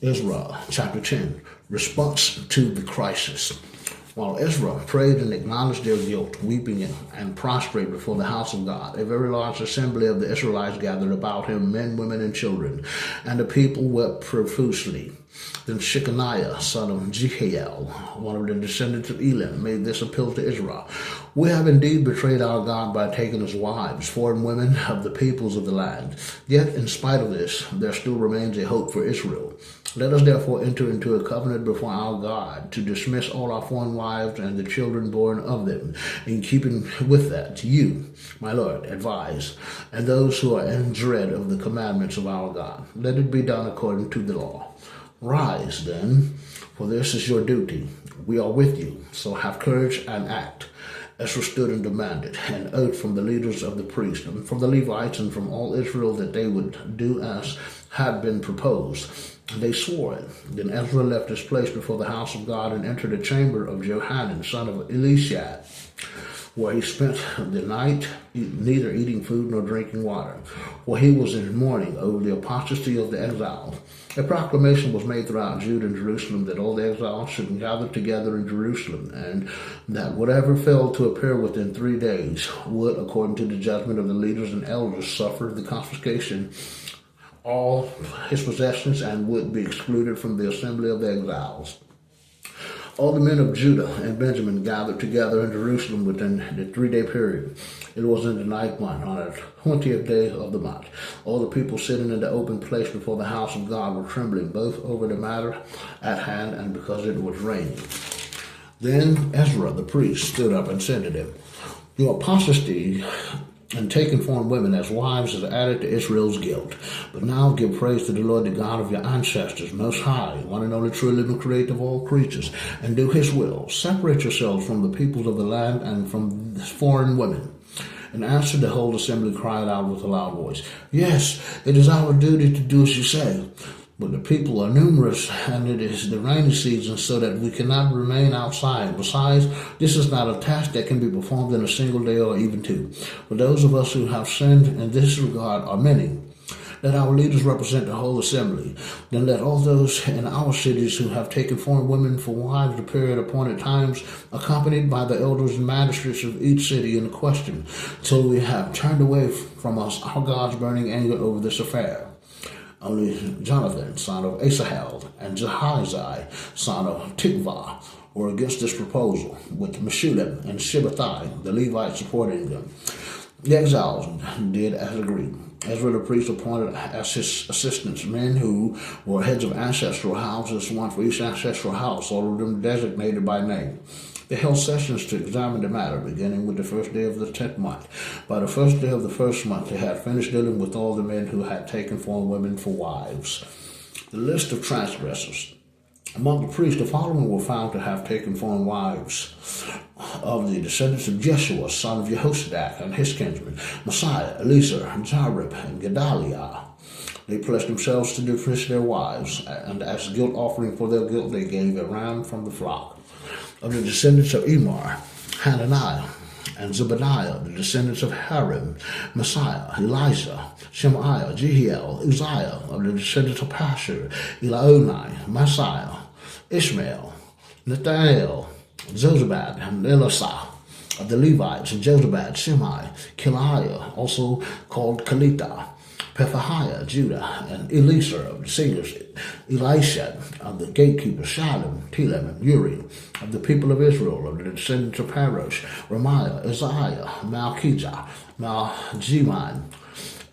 Ezra chapter 10, response to the crisis. While Ezra prayed and acknowledged their guilt, weeping and prostrate before the house of God, a very large assembly of the Israelites gathered about him, men, women, and children, and the people wept profusely. Then Shechaniah, son of Jehiel, one of the descendants of Elam, made this appeal to Ezra: "We have indeed betrayed our God by taking as wives foreign women of the peoples of the land. Yet, in spite of this, there still remains a hope for Israel. Let us therefore enter into a covenant before our God to dismiss all our foreign wives and the children born of them. In keeping with that, you, my Lord, advise, and those who are in dread of the commandments of our God. Let it be done according to the law. Rise, then, for this is your duty. We are with you, so have courage and act." Ezra stood and demanded an oath from the leaders of the priests, and from the Levites, and from all Israel that they would do as had been proposed. They swore it. Then Ezra left his place before the house of God and entered the chamber of Johanan, son of Elishad, where he spent the night, neither eating food nor drinking water, for he was in mourning over the apostasy of the exiles. A proclamation was made throughout Judah and Jerusalem that all the exiles should gather together in Jerusalem, and that whatever failed to appear within 3 days would, according to the judgment of the leaders and elders, suffer the confiscation all his possessions and would be excluded from the assembly of the exiles. All the men of Judah and Benjamin gathered together in Jerusalem within the 3-day period. It was in the 9th month, on the 20th day of the month. All the people sitting in the open place before the house of God were trembling, both over the matter at hand and because it was raining. Then Ezra the priest stood up and said to them, "Your apostasy and taking foreign women as wives has added to Israel's guilt. But now give praise to the Lord, the God of your ancestors, most high, one and only true living creator of all creatures, and do his will. Separate yourselves from the peoples of the land and from foreign women." In answer, the whole assembly cried out with a loud voice, "Yes, it is our duty to do as you say. But the people are numerous, and it is the rainy season, so that we cannot remain outside. Besides, this is not a task that can be performed in a single day or even 2. For those of us who have sinned in this regard are many. Let our leaders represent the whole assembly. Then let all those in our cities who have taken foreign women for wives appear at appointed times, accompanied by the elders and magistrates of each city in question, till we have turned away from us our God's burning anger over this affair." Only Jonathan, son of Asahel, and Jehaziah, son of Tikvah, were against this proposal, with Meshullam and Shabbatai, the Levites, supporting them. The exiles did as agreed. Ezra the priest appointed as his assistants men who were heads of ancestral houses, one for each ancestral house, all of them designated by name. They held sessions to examine the matter, beginning with the first day of the 10th month. By the first day of the first month, they had finished dealing with all the men who had taken foreign women for wives. The list of transgressors. Among the priests, the following were found to have taken foreign wives: of the descendants of Jeshua, son of Jehozadak, and his kinsmen, Messiah, Eliezer, Jarib, and Gedaliah. They pledged themselves to dismiss their wives, and as a guilt offering for their guilt, they gave a ram from the flock. Of the descendants of Emar, Hananiah, and Zebadiah, the descendants of Harim, Messiah, Elijah, Shemaiah, Jehiel, Uzziah. Of the descendants of Pashur, Elionai, Messiah, Ishmael, Nathaniel, Josabad, and Elisah. Of the Levites, Josabad, Shimei, Kiliah, also called Kelita, Pethahiah, Judah, and Eliezer. Of the singers, Elisha. Of the gatekeepers, Shalom, Telem, and Uri. Of the people of Israel, of the descendants of Parosh, Ramiah, Isaiah, Malchijah, Maljiman,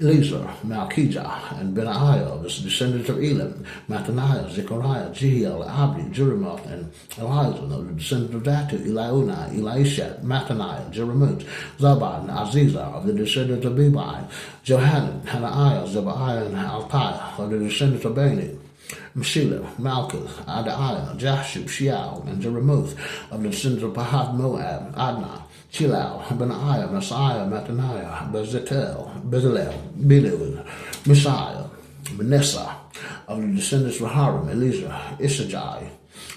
Eliezer, Malchijah, and Benaiah. Of the descendants of Elam, Mattaniah, Zechariah, Jehiel, Abdi, Jerimoth, and Elijah. Of the descendants of Datu, Eliunai, Elisha, Mattaniah, Jeremoth, Zabad, and Azizah. Of the descendants of Bebai, Johanan, Hananiah, Zebiah, and Altiah. Of the descendants of Bani, Meshullam, Malchus, Adaiah, Jashub, Sheal, and Jeremoth. Of the descendants of Pahath Moab, Adnah, Chilal, Benaiah, Messiah, Mattaniah, Bezalel, Bilul, Messiah, Manasseh. Of the descendants of Harim, Eliezer, Issachar,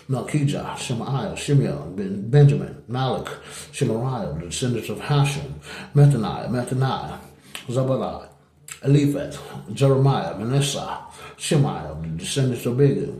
Malchijah, Shemaiah, Shimeon, Benjamin, Malach, Shemariah. Of the descendants of Hashim, Mattaniah, Zabadiah, Eliphaz, Jeremiah, Manasseh, Shemaiah, of the descendants of Begu,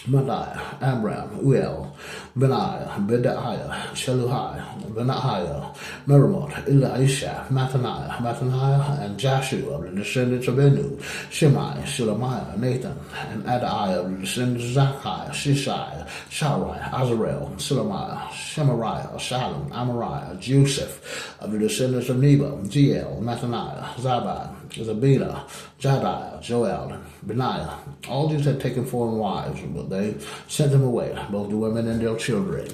Madiah, Amram, Uel, Benaiah, Bedaiah, Sheluhai, Benaiah, Merimot, Elisha, Mattaniah, and Joshua of the descendants of Benu, Shimei, Shelemiah, Nathan, and Adaiah of the descendants of Zakai, Shishai, Sharai, Azarel, Selemiah, Shemariah, Shalom, Amariah, Joseph of the descendants of Nebo, Jeiel, Mattaniah, Zabad, Zabina, Jadiah, Joel, and Benaiah. All these had taken foreign wives, but they sent them away, both the women and their children.